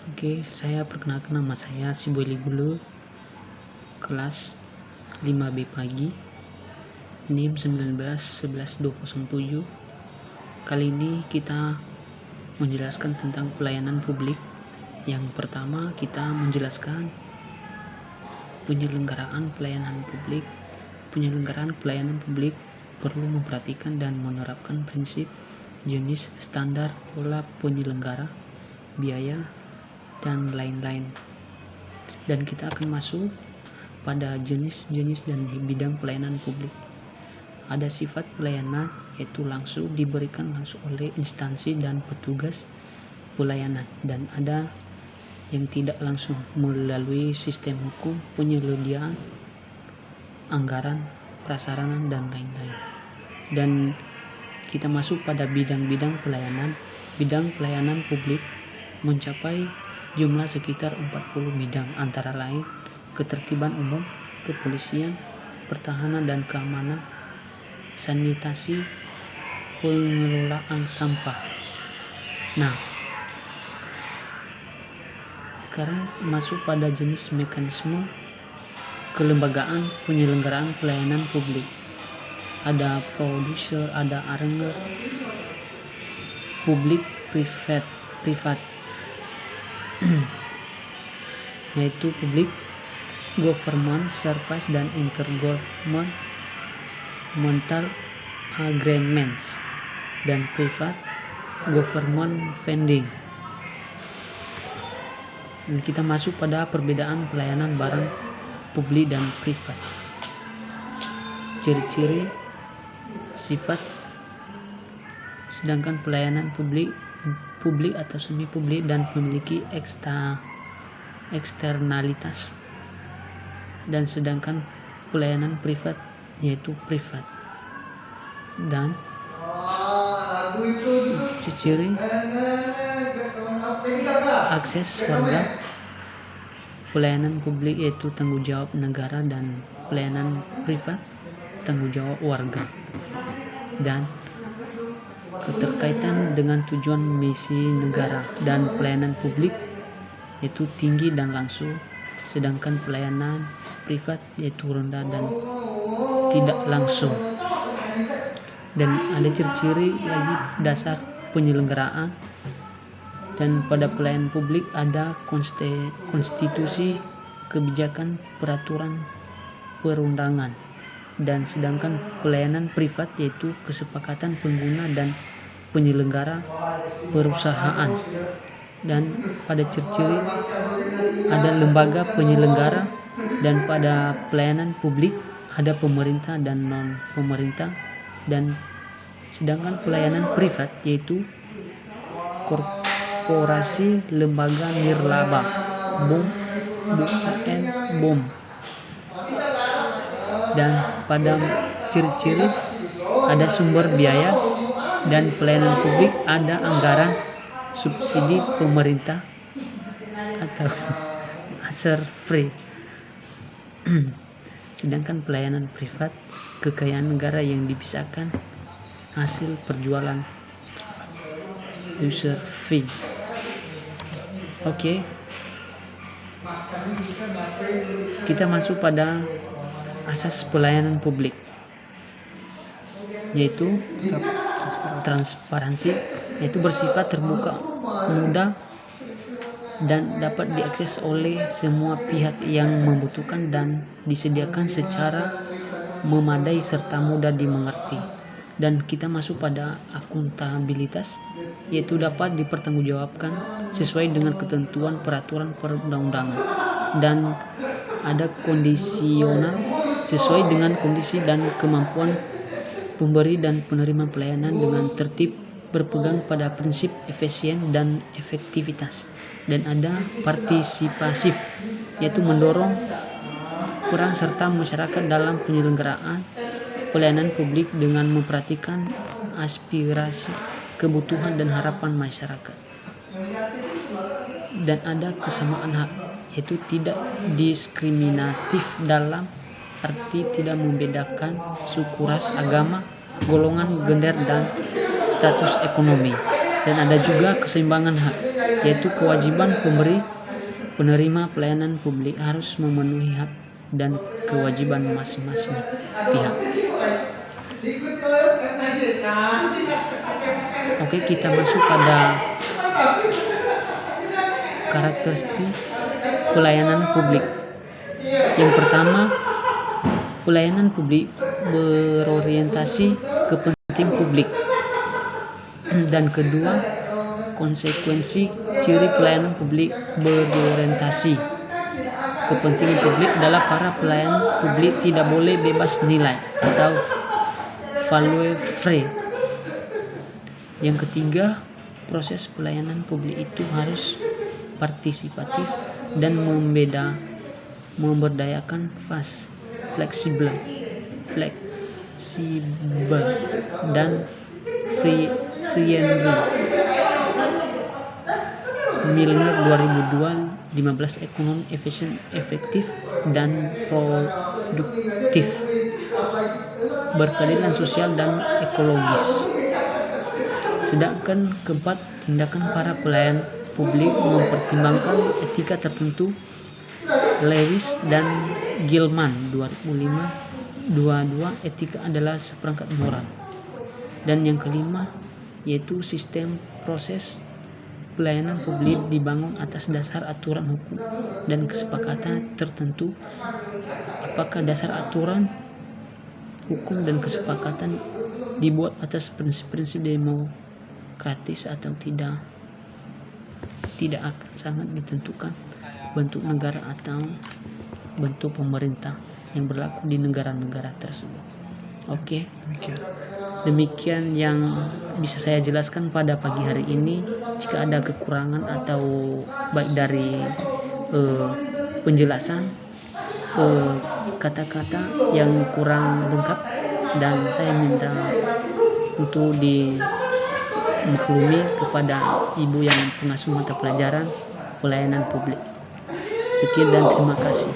Oke, saya perkenalkan, nama saya Siboy Ligulu, kelas 5B pagi, NIM 1911207. Kali ini kita menjelaskan tentang pelayanan publik. Yang pertama, kita menjelaskan penyelenggaraan pelayanan publik. Penyelenggaraan pelayanan publik perlu memperhatikan dan menerapkan prinsip, jenis, standar, pola penyelenggara, biaya, dan lain-lain. Dan kita akan masuk pada jenis-jenis dan bidang pelayanan publik. Ada sifat pelayanan, yaitu langsung diberikan langsung oleh instansi dan petugas pelayanan, dan ada yang tidak langsung melalui sistem hukum, penyediaan anggaran, prasarana, dan lain-lain. Dan kita masuk pada bidang-bidang pelayanan. Bidang pelayanan publik mencapai jumlah sekitar 40 bidang, antara lain ketertiban umum, kepolisian, pertahanan dan keamanan, sanitasi, pengelolaan sampah. Nah, sekarang masuk pada jenis mekanisme kelembagaan penyelenggaraan pelayanan publik. Ada produser, ada arranger, publik, privat, yaitu public government service dan intergovernmental agreements, dan private government funding. Dan kita masuk pada perbedaan pelayanan barang publik dan privat. Ciri-ciri, sifat. Sedangkan pelayanan publik atau semi publik dan memiliki eksternalitas, dan sedangkan pelayanan privat yaitu privat. Dan ciri akses warga. Pelayanan publik yaitu tanggung jawab negara, dan pelayanan privat tanggung jawab warga. Dan keterkaitan dengan tujuan misi negara. Dan pelayanan publik yaitu tinggi dan langsung, sedangkan pelayanan privat yaitu rendah dan tidak langsung. Dan ada ciri-ciri lagi dasar penyelenggaraan. Dan pada pelayanan publik ada konstitusi, kebijakan, peraturan perundangan. Dan sedangkan pelayanan privat yaitu kesepakatan pengguna dan penyelenggara perusahaan. Dan pada ciri-ciri ada lembaga penyelenggara. Dan pada pelayanan publik ada pemerintah dan non pemerintah. Dan sedangkan pelayanan privat yaitu korporasi, lembaga nirlaba, BUMN. Dan pada ciri-ciri ada sumber biaya. Dan pelayanan publik ada anggaran subsidi pemerintah atau ASER free. Sedangkan pelayanan privat kekayaan negara yang dipisahkan hasil perjualan user fee. Oke. Kita masuk pada asas pelayanan publik, yaitu transparansi, yaitu bersifat terbuka, mudah, dan dapat diakses oleh semua pihak yang membutuhkan, dan disediakan secara memadai serta mudah dimengerti. Dan kita masuk pada akuntabilitas, yaitu dapat dipertanggungjawabkan sesuai dengan ketentuan peraturan perundang-undangan. Dan ada kondisional, sesuai dengan kondisi dan kemampuan pemberi dan penerima pelayanan, dengan tertib berpegang pada prinsip efisien dan efektivitas. Dan ada partisipasif, yaitu mendorong peran serta masyarakat dalam penyelenggaraan pelayanan publik dengan memperhatikan aspirasi, kebutuhan, dan harapan masyarakat. Dan ada kesamaan hak, yaitu tidak diskriminatif dalam arti tidak membedakan suku, ras, agama, golongan, gender, dan status ekonomi. Dan ada juga keseimbangan hak, yaitu kewajiban penerima pelayanan publik harus memenuhi hak dan kewajiban masing-masing pihak. Oke, kita masuk pada karakteristik pelayanan publik. Yang pertama, pelayanan publik berorientasi ke penting publik. Dan kedua, konsekuensi ciri pelayanan publik berorientasi kepentingan publik adalah para pelayan publik tidak boleh bebas nilai atau value free. Yang ketiga, proses pelayanan publik itu harus partisipatif dan memberdayakan fleksibel dan friendly. Milner 2002, 15 ekonomi efektif dan produktif, berkeadilan sosial dan ekologis. Sedangkan keempat, tindakan para pelayan publik mempertimbangkan etika tertentu. Lewis dan Gilman 2005, 22, etika adalah seperangkat moral. Dan yang kelima, yaitu sistem proses pelayanan publik dibangun atas dasar aturan hukum dan kesepakatan tertentu. Apakah dasar aturan hukum dan kesepakatan dibuat atas prinsip-prinsip demokratis atau tidak akan sangat ditentukan bentuk negara atau bentuk pemerintah yang berlaku di negara-negara tersebut. Oke. Demikian yang bisa saya jelaskan pada pagi hari ini. Jika ada kekurangan atau baik dari penjelasan kata-kata yang kurang lengkap, dan saya minta untuk dimaklumi kepada ibu yang pengasuh mata pelajaran pelayanan publik. Sekian dan terima kasih.